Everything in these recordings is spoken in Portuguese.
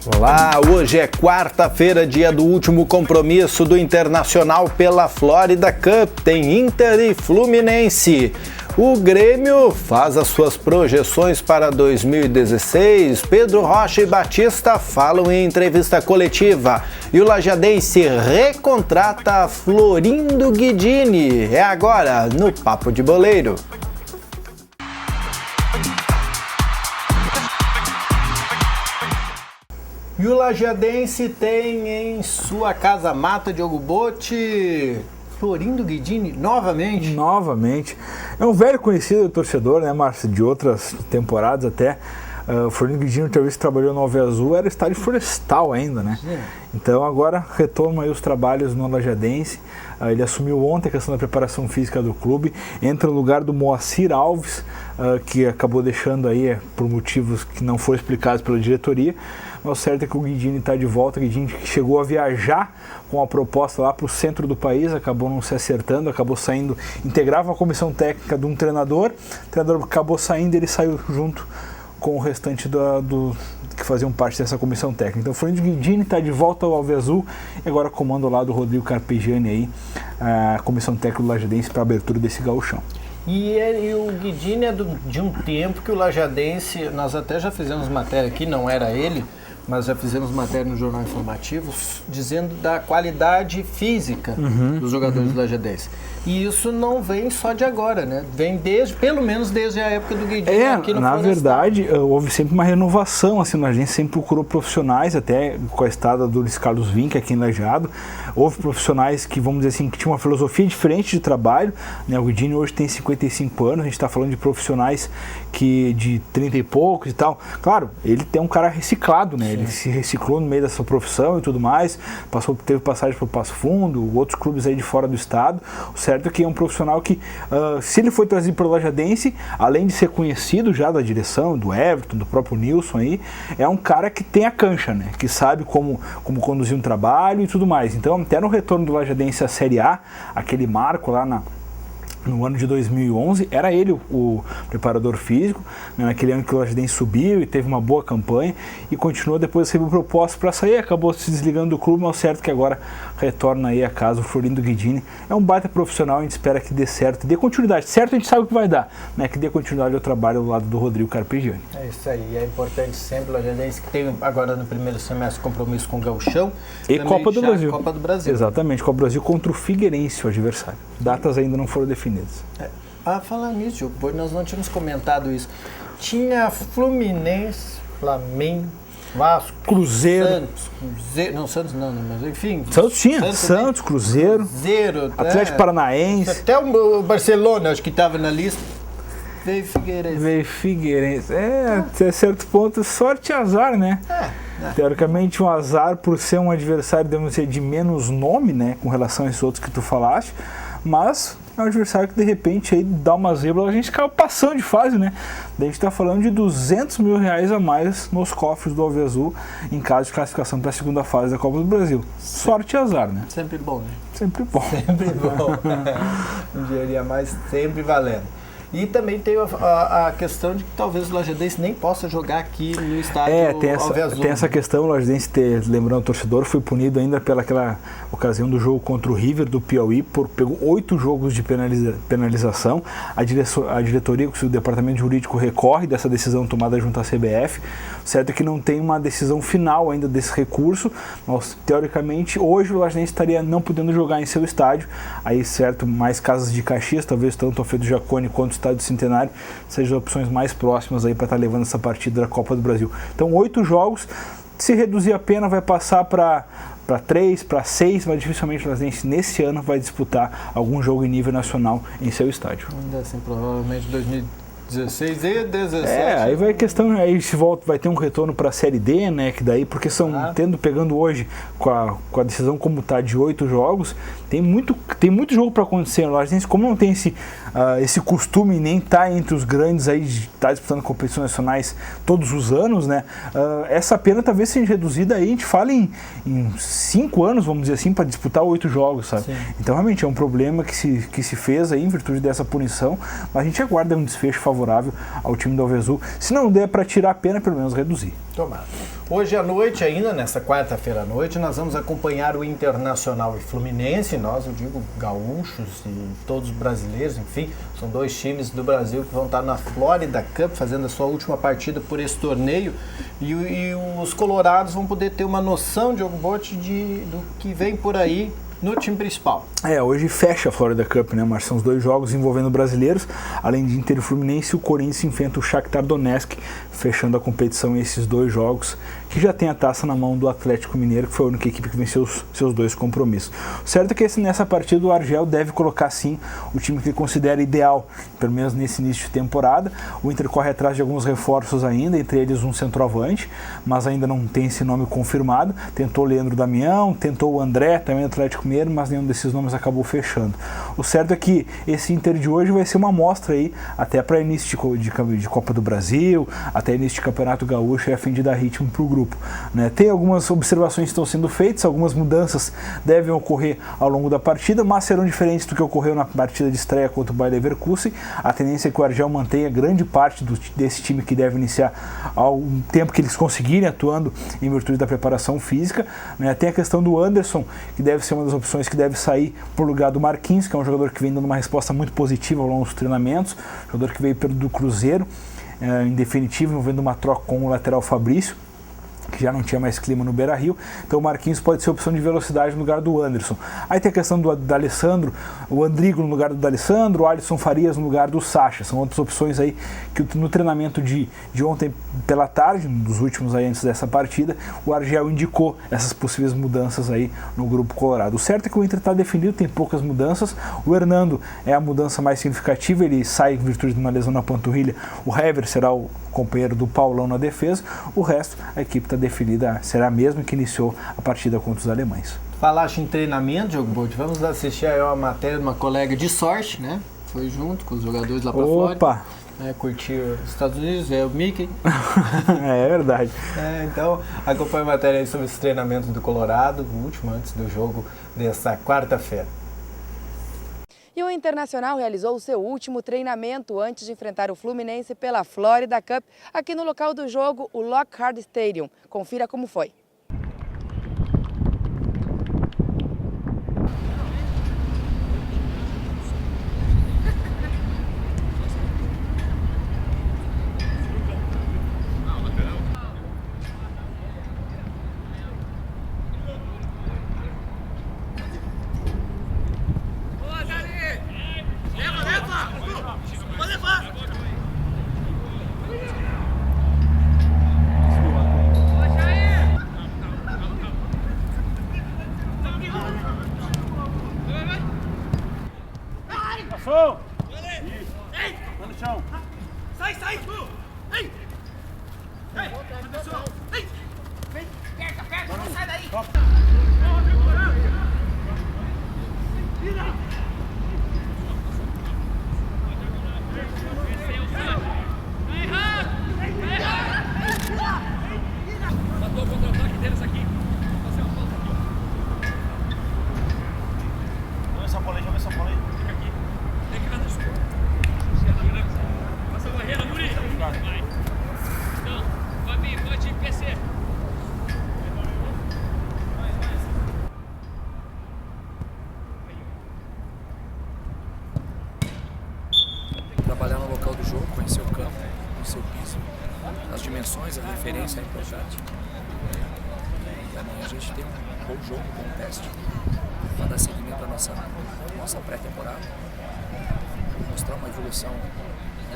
Olá, hoje é quarta-feira, dia do último compromisso do Internacional pela Florida Cup. Tem Inter e Fluminense. O Grêmio faz as suas projeções para 2016. Pedro Rocha e Batista falam em entrevista coletiva. E o lajadense recontrata Florindo Guidini. É agora no Papo de Boleiro. E o lajadense tem em sua casa mata Diogo Botti, Florindo Guidini, novamente? Novamente. É um velho conhecido torcedor, né, Márcio, de outras temporadas até. O Florindo Guidini, outra vez que trabalhou no Alves Azul, era estádio florestal ainda, né? Sim. Então agora retoma aí os trabalhos no lajadense. Ele assumiu ontem a questão da preparação física do clube, entra no lugar do Moacir Alves, que acabou deixando aí por motivos que não foram explicados pela diretoria. Mas o certo é que o Guidini está de volta. O Guidini chegou a viajar com a proposta lá para o centro do país, acabou não se acertando, acabou saindo, integrava a comissão técnica de um treinador, o treinador acabou saindo, ele saiu junto com o restante que faziam parte dessa comissão técnica. Então o Florindo Guidini está de volta ao Alves Azul e agora comanda lá do Rodrigo Carpegiani aí, a comissão técnica do lajadense para a abertura desse gauchão. E o Guidini é de um tempo que o lajadense, nós até já fizemos matéria aqui, não era ele, mas já fizemos matéria no Jornal Informativo dizendo da qualidade física dos jogadores do lajadense. E isso não vem só de agora, né? Vem pelo menos desde a época do Guidini aqui no Florestal. Na verdade, houve sempre uma renovação, assim, a gente sempre procurou profissionais, até com a estada do Luiz Carlos Vinck aqui em Lajeado. Houve profissionais que, vamos dizer assim, que tinham uma filosofia diferente de trabalho, né? O Guidini hoje tem 55 anos, a gente está falando de profissionais que de 30 e poucos e tal. Claro, ele tem um cara reciclado, né? Sim. Ele se reciclou no meio dessa profissão e tudo mais, teve passagem para o Passo Fundo, outros clubes aí de fora do estado. O certo é que é um profissional que, se ele foi trazido para o lajadense, além de ser conhecido já da direção, do Everton, do próprio Nilson aí, é um cara que tem a cancha, né? Que sabe como conduzir um trabalho e tudo mais. Então, até no retorno do lajadense à Série A, aquele marco lá no ano de 2011, era ele o preparador físico, né, naquele ano que o lajadense subiu e teve uma boa campanha e continuou, depois recebeu proposta para sair, acabou se desligando do clube, mas o certo é que agora retorna aí a casa o Florindo Guidini. É um baita profissional, a gente espera que dê certo, dê continuidade. Certo, a gente sabe o que vai dar, né, que dê continuidade ao trabalho ao lado do Rodrigo Carpegiani. É isso aí, é importante sempre o lajadense que tem agora no primeiro semestre compromisso com o Gauchão e Copa do Brasil. Copa do Brasil. Exatamente, Copa do Brasil contra o Figueirense, o adversário. Datas ainda não foram definidas. Falar nisso, Diogo, pois nós não tínhamos comentado isso. Tinha Fluminense, Flamengo, Vasco, Cruzeiro. Santos não, mas enfim. Santos tinha, Santos, Cruzeiro, Atlético Paranaense. Até o Barcelona, acho que estava na lista. Veio Figueirense. Até certo ponto, sorte e azar, né? Teoricamente um azar por ser um adversário, devemos dizer, de menos nome, né? Com relação a esses outros que tu falaste. Mas é um adversário que de repente aí dá uma zebra, a gente acaba passando de fase, né? Daí a gente está falando de R$200 mil a mais nos cofres do Alves Azul em caso de classificação para a segunda fase da Copa do Brasil. Sorte e azar, né? Sempre bom, né? Sempre bom. Sempre bom. Um dinheirinho a mais sempre valendo. E também tem a questão de que talvez o lajadense nem possa jogar aqui no estádio Alves Azul. Tem essa questão, o lajadense, lembrando o torcedor, foi punido ainda pelaquela ocasião do jogo contra o River do Piauí, pegou 8 jogos de penalização. A diretoria, o departamento jurídico recorre dessa decisão tomada junto à CBF. O certo é que não tem uma decisão final ainda desse recurso, mas teoricamente hoje o lajadense estaria não podendo jogar em seu estádio. Aí, certo, mais Casas de Caxias, talvez tanto o Alfredo Jaconi quanto o Estádio Centenário sejam as opções mais próximas aí para estar levando essa partida da Copa do Brasil. Então 8 jogos, se reduzir a pena vai passar para 3, para 6, mas dificilmente o lajadense nesse ano vai disputar algum jogo em nível nacional em seu estádio. Ainda assim, provavelmente 2016 e 17. Aí vai a questão, aí se volta, vai ter um retorno para a Série D, né, que daí, porque pegando hoje com a decisão como está de 8 jogos, tem muito jogo para acontecer no lajadense, como não tem esse costume nem tá entre os grandes aí, tá disputando competições nacionais todos os anos, né, essa pena talvez seja reduzida aí, a gente fala em 5 anos, vamos dizer assim, para disputar 8 jogos, sabe? Sim. Então realmente é um problema que se fez aí em virtude dessa punição, mas a gente aguarda um desfecho favorável favorável ao time do Alviazul. Se não der para tirar a pena, pelo menos reduzir. Tomara. Hoje à noite, ainda nessa quarta-feira à noite, nós vamos acompanhar o Internacional e Fluminense. Nós, eu digo, gaúchos e todos brasileiros, enfim, são dois times do Brasil que vão estar na Florida Cup fazendo a sua última partida por esse torneio. E os colorados vão poder ter uma noção, Diogo Botti, do que vem por aí no time principal. Hoje fecha a Florida Cup, né, Marcos? São os dois jogos envolvendo brasileiros, além de Inter e Fluminense, o Corinthians enfrenta o Shakhtar Donetsk, fechando a competição esses dois jogos, que já tem a taça na mão do Atlético Mineiro, que foi a única equipe que venceu os seus dois compromissos. O certo é que nessa partida o Argel deve colocar sim o time que ele considera ideal, pelo menos nesse início de temporada. O Inter corre atrás de alguns reforços ainda, entre eles um centroavante, mas ainda não tem esse nome confirmado. Tentou o Leandro Damião, tentou o André, também do Atlético Mineiro, mas nenhum desses nomes acabou fechando. O certo é que esse Inter de hoje vai ser uma amostra aí, até para início de Copa do Brasil, até início de Campeonato Gaúcho, e a fim de dar ritmo para o grupo, né? Tem algumas observações que estão sendo feitas, algumas mudanças devem ocorrer ao longo da partida, mas serão diferentes do que ocorreu na partida de estreia contra o Bayer Leverkusen. A tendência é que o Argel mantenha grande parte desse time que deve iniciar ao tempo que eles conseguirem, atuando em virtude da preparação física, né? Tem a questão do Anderson, que deve ser uma das opções que deve sair por lugar do Marquinhos, que é um jogador que vem dando uma resposta muito positiva ao longo dos treinamentos, jogador que veio do Cruzeiro, em definitivo, envolvendo uma troca com o lateral Fabrício, que já não tinha mais clima no Beira-Rio. Então o Marquinhos pode ser opção de velocidade no lugar do Anderson. Aí tem a questão do D'Alessandro, o Andrigo no lugar do D'Alessandro, o Alisson Farias no lugar do Sacha. São outras opções aí que no treinamento de ontem pela tarde, dos últimos aí antes dessa partida, o Argel indicou essas possíveis mudanças aí no grupo colorado. O certo é que o Inter está definido, tem poucas mudanças. O Hernando é a mudança mais significativa, ele sai em virtude de uma lesão na panturrilha. O Hever será o companheiro do Paulão na defesa. O resto, a equipe está definida, será a mesma que iniciou a partida contra os alemães. Falaste em treinamento, Diogo Botti, vamos assistir aí uma matéria de uma colega de sorte, né? Foi junto com os jogadores lá para Flórida. Curtiu os Estados Unidos, veio o Mickey. É verdade. Então, acompanha a matéria aí sobre os treinamentos do Colorado, o último antes do jogo dessa quarta-feira. E o Internacional realizou o seu último treinamento antes de enfrentar o Fluminense pela Florida Cup, aqui no local do jogo, o Lockhart Stadium. Confira como foi. Trabalhar no local do jogo, conhecer o campo, conhecer o piso, as dimensões, a referência é importante. E amanhã a gente tem um bom jogo, um bom teste, para dar seguimento à nossa pré-temporada, mostrar uma evolução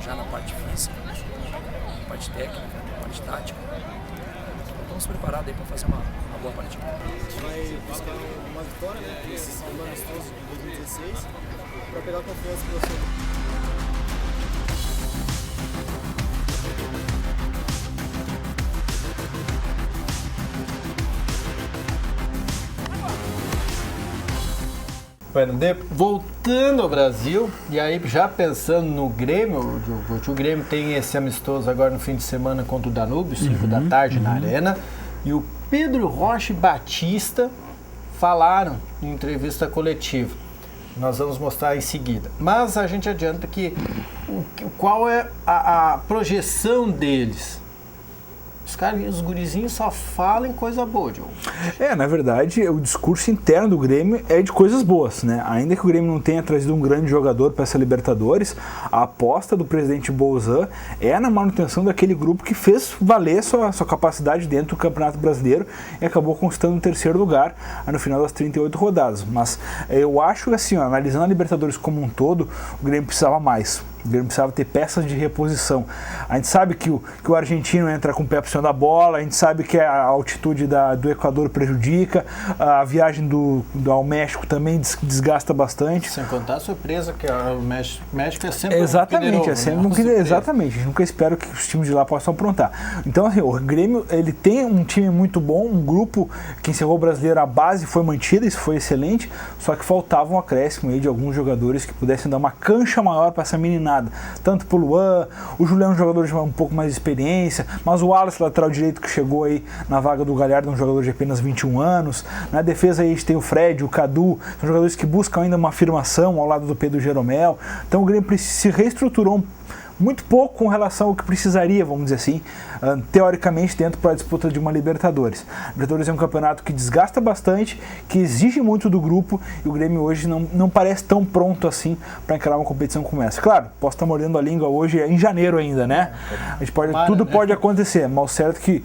já na parte física, na parte técnica, na parte tática. Estamos preparados aí para fazer uma boa partida. A gente vai buscar uma vitória, né, nesse segundo amistoso de 2016, para pegar a confiança que você. Voltando ao Brasil, e aí já pensando no Grêmio, o Grêmio tem esse amistoso agora no fim de semana contra o Danúbio, 5 da tarde na Arena, e o Pedro Rocha e Batista falaram em entrevista coletiva. Nós vamos mostrar em seguida. Mas a gente adianta que qual é a projeção deles? Os gurizinhos só falam em coisa boa, Diogo. Na verdade, o discurso interno do Grêmio é de coisas boas, né? Ainda que o Grêmio não tenha trazido um grande jogador para essa Libertadores, a aposta do presidente Bolzan é na manutenção daquele grupo que fez valer sua capacidade dentro do Campeonato Brasileiro e acabou conquistando o 3º lugar no final das 38 rodadas. Mas eu acho que, assim, analisando a Libertadores como um todo, o Grêmio precisava mais. O Grêmio precisava ter peças de reposição. A gente sabe que o argentino entra com o pé pro cima da bola, a gente sabe que a altitude do Equador prejudica, a viagem ao México também desgasta bastante. Sem contar a surpresa, que o México é sempre exatamente, exatamente. A gente nunca espera que os times de lá possam aprontar. Então, assim, o Grêmio ele tem um time muito bom, um grupo que encerrou o Brasileiro, a base foi mantida, isso foi excelente, só que faltava um acréscimo aí de alguns jogadores que pudessem dar uma cancha maior para essa meninada. Tanto pro Luan, o Juliano é um jogador de um pouco mais de experiência, mas o Wallace, lateral direito, que chegou aí na vaga do Galhardo, um jogador de apenas 21 anos. Na defesa aí a gente tem o Fred, o Cadu, são jogadores que buscam ainda uma afirmação ao lado do Pedro Jeromel. Então o Grêmio se reestruturou muito pouco com relação ao que precisaria, vamos dizer assim, teoricamente dentro para a disputa de uma Libertadores. A Libertadores é um campeonato que desgasta bastante, que exige muito do grupo, e o Grêmio hoje não parece tão pronto assim para encarar uma competição como essa. Claro, posso estar mordendo a língua hoje, é em janeiro ainda, né? Tudo pode acontecer, mas o certo é que,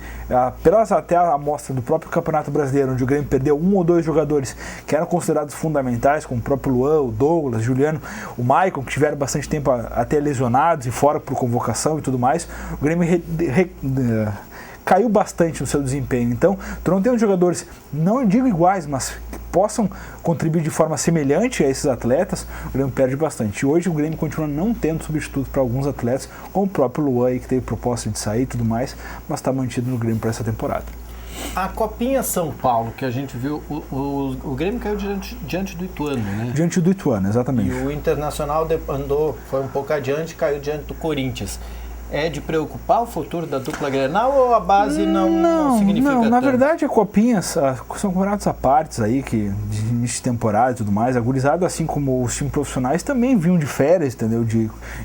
pelas até a amostra do próprio Campeonato Brasileiro, onde o Grêmio perdeu 1 ou 2 jogadores que eram considerados fundamentais, como o próprio Luan, o Douglas, o Juliano, o Maicon, que tiveram bastante tempo até lesionados e fora por convocação e tudo mais, o Grêmio caiu bastante no seu desempenho. Então, tu não tem os jogadores, não digo iguais, mas que possam contribuir de forma semelhante a esses atletas, o Grêmio perde bastante. E hoje o Grêmio continua não tendo substituto para alguns atletas, como o próprio Luan, aí, que teve proposta de sair e tudo mais, mas está mantido no Grêmio para essa temporada. A Copinha São Paulo, que a gente viu, o Grêmio caiu diante do Ituano, né? Diante do Ituano, exatamente. E o Internacional foi um pouco adiante, caiu diante do Corinthians. É de preocupar o futuro da dupla Grenal ou a base não significa tanto? Na verdade, a Copinha são campeonatos à parte aí, que de início de temporada e tudo mais. A gurizada, assim como os times profissionais, também vinham de férias, entendeu?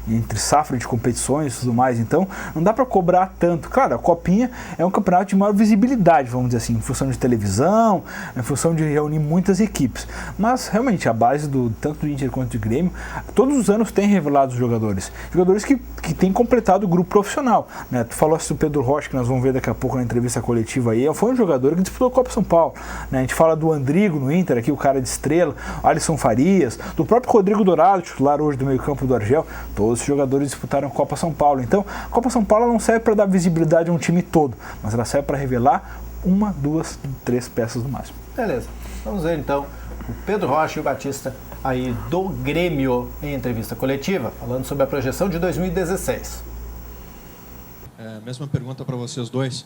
Entre safra de competições e tudo mais. Então, não dá para cobrar tanto. Claro, a Copinha é um campeonato de maior visibilidade, vamos dizer assim, em função de televisão, em função de reunir muitas equipes. Mas, realmente, a base tanto do Inter quanto do Grêmio, todos os anos tem revelado os jogadores. Jogadores que têm completado o grupo profissional, né? Tu falou do Pedro Rocha, que nós vamos ver daqui a pouco na entrevista coletiva aí, foi um jogador que disputou a Copa São Paulo, né? A gente fala do Andrigo no Inter, aqui o cara de estrela, Alisson Farias, do próprio Rodrigo Dourado, titular hoje do meio campo do Argel, todos os jogadores disputaram a Copa São Paulo. Então, a Copa São Paulo não serve para dar visibilidade a um time todo, mas ela serve para revelar 1, 2, 3 peças no máximo. Beleza, vamos ver então o Pedro Rocha e o Batista aí do Grêmio em entrevista coletiva, falando sobre a projeção de 2016. Mesma pergunta para vocês dois.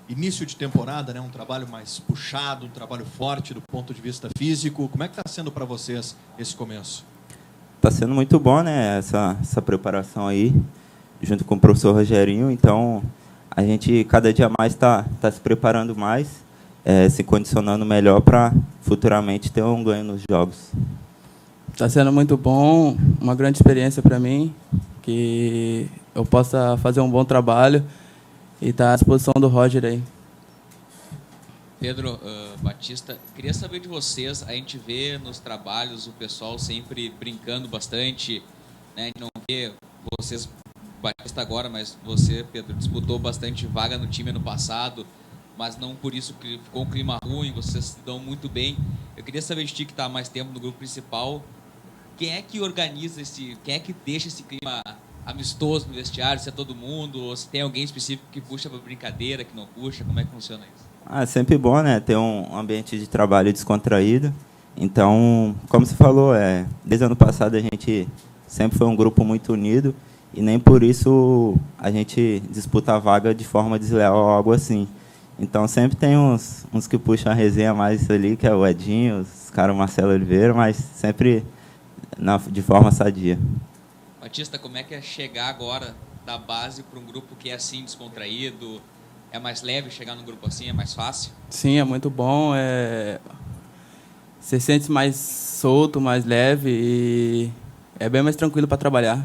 Início de temporada, né? Um trabalho mais puxado, um trabalho forte do ponto de vista físico. Como é que está sendo para vocês esse começo? Está sendo muito bom, né? Essa preparação aí, junto com o professor Rogerinho. Então, a gente cada dia mais está se preparando mais, se condicionando melhor para futuramente ter um ganho nos jogos. Está sendo muito bom, uma grande experiência para mim, que eu possa fazer um bom trabalho e estar à disposição do Roger aí. Pedro, Batista, queria saber de vocês, a gente vê nos trabalhos o pessoal sempre brincando bastante, né? A gente não vê vocês, Batista agora, mas você, Pedro, disputou bastante vaga no time ano passado, mas não por isso que ficou um clima ruim, vocês se dão muito bem. Eu queria saber de ti, que está há mais tempo no grupo principal, quem é que organiza quem é que deixa esse clima amistoso no vestiário, se é todo mundo, ou se tem alguém específico que puxa para brincadeira, que não puxa, como é que funciona isso? É sempre bom, né, ter um ambiente de trabalho descontraído. Então, como você falou, desde o ano passado a gente sempre foi um grupo muito unido e nem por isso a gente disputa a vaga de forma desleal ou algo assim. Então, sempre tem uns que puxam a resenha mais ali, que é o Edinho, os caras, o Marcelo Oliveira, mas sempre de forma sadia. Batista, como é que é chegar agora da base para um grupo que é assim, descontraído? É mais leve chegar num grupo assim? É mais fácil? Sim, é muito bom. Você sente mais solto, mais leve e é bem mais tranquilo para trabalhar.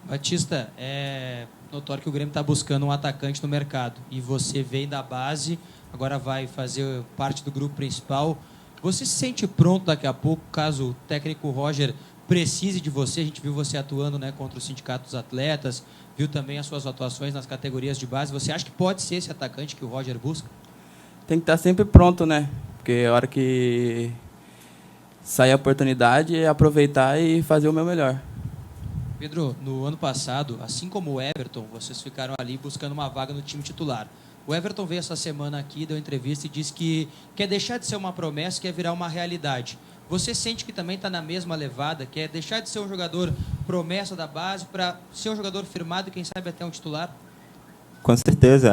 Batista, é notório que o Grêmio está buscando um atacante no mercado e você veio da base, agora vai fazer parte do grupo principal. Você se sente pronto daqui a pouco, caso o técnico Roger precise de você? A gente viu você atuando, né, contra o Sindicato dos Atletas, viu também as suas atuações nas categorias de base. Você acha que pode ser esse atacante que o Roger busca? Tem que estar sempre pronto, né? Porque a hora que sair a oportunidade é aproveitar e fazer o meu melhor. Pedro, no ano passado, assim como o Everton, vocês ficaram ali buscando uma vaga no time titular. O Everton veio essa semana aqui, deu entrevista e disse que quer deixar de ser uma promessa, quer virar uma realidade. Você sente que também está na mesma levada, quer deixar de ser um jogador promessa da base para ser um jogador firmado e quem sabe até um titular? Com certeza,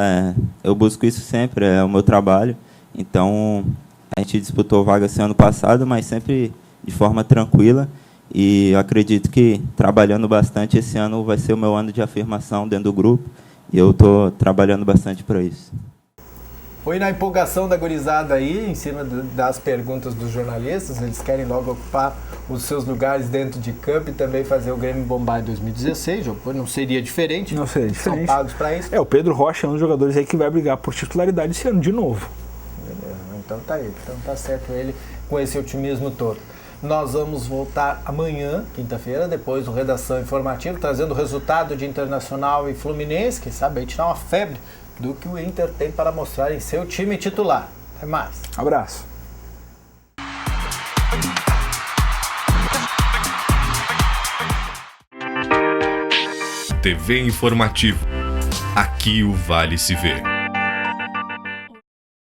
eu busco isso sempre, é o meu trabalho. Então, a gente disputou vaga esse ano passado, mas sempre de forma tranquila. E eu acredito que, trabalhando bastante, esse ano vai ser o meu ano de afirmação dentro do grupo. E eu estou trabalhando bastante para isso. Foi na empolgação da gurizada aí, em cima das perguntas dos jornalistas. Eles querem logo ocupar os seus lugares dentro de campo e também fazer o Grêmio bombar em 2016. Não seria diferente. Não seria diferente. São pagos para isso. O Pedro Rocha é um dos jogadores aí que vai brigar por titularidade esse ano de novo. Beleza, então tá aí. Então tá certo ele com esse otimismo todo. Nós vamos voltar amanhã, quinta-feira, depois do Redação Informativa, trazendo o resultado de Internacional e Fluminense. Quem sabe aí tirar uma febre do que o Inter tem para mostrar em seu time titular. Até mais. Abraço. TV Informativo. Aqui o Vale se vê.